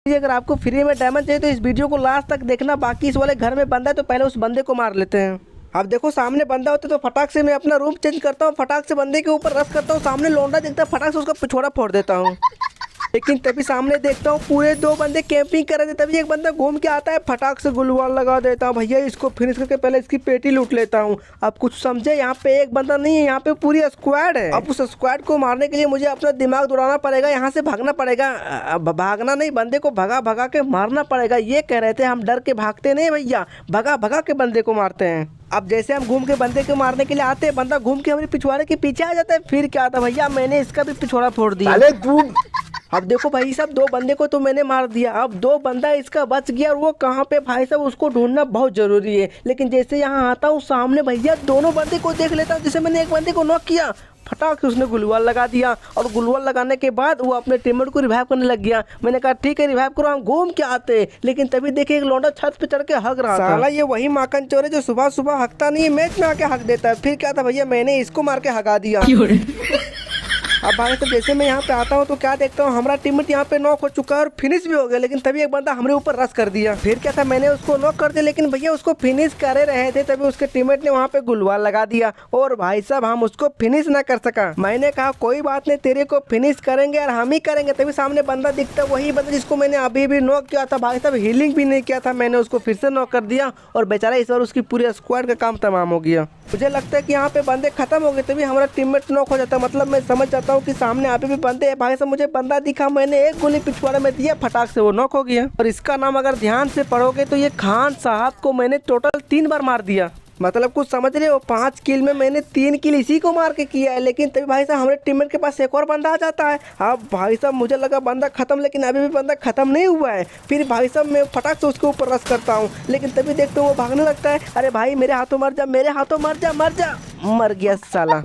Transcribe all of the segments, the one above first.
अगर आपको फ्री में डायमंड चाहिए तो इस वीडियो को लास्ट तक देखना। बाकी इस वाले घर में बंदा है तो पहले उस बंदे को मार लेते हैं। अब देखो सामने बंदा होता है तो फटाक से मैं अपना रूम चेंज करता हूँ, फटाक से बंदे के ऊपर रश करता हूँ। सामने लौंडा दिखता है, फटाक से उसका पिछवाड़ा फोड़ देता हूँ। लेकिन तभी सामने देखता हूँ पूरे 2 बंदे कैंपिंग कर रहे थे। तभी एक बंदा घूम के आता है, फटाक से गुलवाल लगा देता हूँ। भैया इसको फिनिश करके पहले इसकी पेटी लूट लेता हूँ। अब कुछ समझे, यहाँ पे एक बंदा नहीं है, यहाँ पे पूरी स्क्वाड है। अब उस स्क्वाड को मारने के लिए मुझे अपना दिमाग दौड़ाना पड़ेगा, यहाँ से भागना पड़ेगा। भागना नहीं, बंदे को भगा भगा के मारना पड़ेगा। ये कह रहे थे हम डर के भागते नहीं भैया, भगा भगा के बंदे को मारते हैं। अब जैसे हम घूम के बंदे को मारने के लिए आते हैं, बंदा घूम के हमारे पिछवाड़े के पीछे आ जाता है। फिर क्या था भैया, मैंने इसका भी पिछवाड़ा फोड़ दिया। अब देखो भाई साहब, 2 बंदे को तो मैंने मार दिया, अब 2 बंदा इसका बच गया। और वो कहाँ पे भाई साहब, उसको ढूंढना बहुत जरूरी है। लेकिन जैसे यहाँ आता हूँ सामने भैया, दोनों बंदे को देख लेता हूँ। जैसे मैंने एक बंदे को नॉक किया, फटाक से उसने गुलवाल लगा दिया। और गुलवाल लगाने के बाद वो अपने टीममेट को रिवाइव करने लग गया। मैंने कहा ठीक है रिवाइव करो, हम घूम के आते। लेकिन तभी देखे एक लौंडा छत पे चढ़ के हक रहा था। साला ये वही माखन चोर है जो सुबह सुबह हकता नहीं है, मैच में आके हक देता है। फिर क्या था भैया, मैंने इसको मार के हका दिया। अब भाई तो जैसे मैं यहाँ पे आता हूँ तो क्या देखता हूँ, हमारा टीममेट यहाँ पे नॉक हो चुका है और फिनिश भी हो गया। लेकिन तभी एक बंदा हमारे ऊपर रश कर दिया। फिर क्या था, मैंने उसको नॉक कर दिया, लेकिन भैया उसको फिनिश कर रहे थे तभी उसके टीममेट ने वहाँ पे गुलवाल लगा दिया। और भाई साहब हम उसको फिनिश ना कर सका। मैंने कहा कोई बात नहीं, तेरे को फिनिश करेंगे और हम ही करेंगे। तभी सामने बंदा दिखता, वही बंदा जिसको मैंने अभी भी नॉक किया था। भाई साहब हीलिंग भी नहीं किया था, मैंने उसको फिर से नॉक कर दिया। और बेचारा इस बार उसकी पूरी स्क्वाड का काम तमाम हो गया। मुझे लगता है कि यहाँ पे बंदे खत्म हो गए, तभी हमारा टीममेट नॉक हो जाता है। मतलब मैं समझ जाता हूँ कि सामने यहाँ पे भी बंदे हैं। भाई साहब मुझे बंदा दिखा, मैंने एक गोली पिछवाड़े में दिया, फटाक से वो नॉक हो गया। और इसका नाम अगर ध्यान से पढ़ोगे तो ये खान साहब को मैंने टोटल 3 बार मार दिया। मतलब कुछ समझ रहे हो, 5 किल में मैंने 3 किल इसी को मार के किया है। लेकिन तभी भाई साहब हमारे टीममेट के पास एक और बंदा आ जाता है। अब भाई साहब मुझे लगा बंदा खत्म, लेकिन अभी भी बंदा खत्म नहीं हुआ है। फिर भाई साहब मैं फटाक से उसके ऊपर रश करता हूँ, लेकिन तभी देखते हो वो भागने लगता है। अरे भाई मेरे हाथों मर जा, मेरे हाथों मर जा, मर जा। मर गया साला।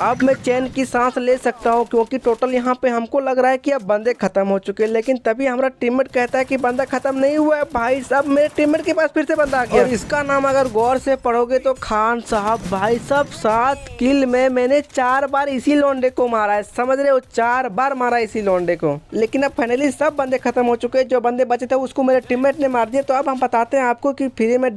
अब मैं चैन की सांस ले सकता हूँ, क्योंकि टोटल यहाँ पे हमको लग रहा है कि अब बंदे खत्म हो चुके हैं। लेकिन तभी हमारा टीममेट कहता है कि बंदा खत्म नहीं हुआ है। भाई साहब मेरे टीममेट के पास फिर से बंदा आ गया। और इसका नाम अगर गौर से पढ़ोगे तो खान साहब। भाई साहब 7 किल में मैंने 4 बार इसी लोंडे को मारा है, समझ रहे हो, 4 बार मारा इसी लोंडे को। लेकिन अब फाइनली सब बंदे खत्म हो चुके हैं। जो बंदे बचे थे उसको मेरे टीममेट ने मार दिया। तो अब हम बताते हैं आपको कि फ्री में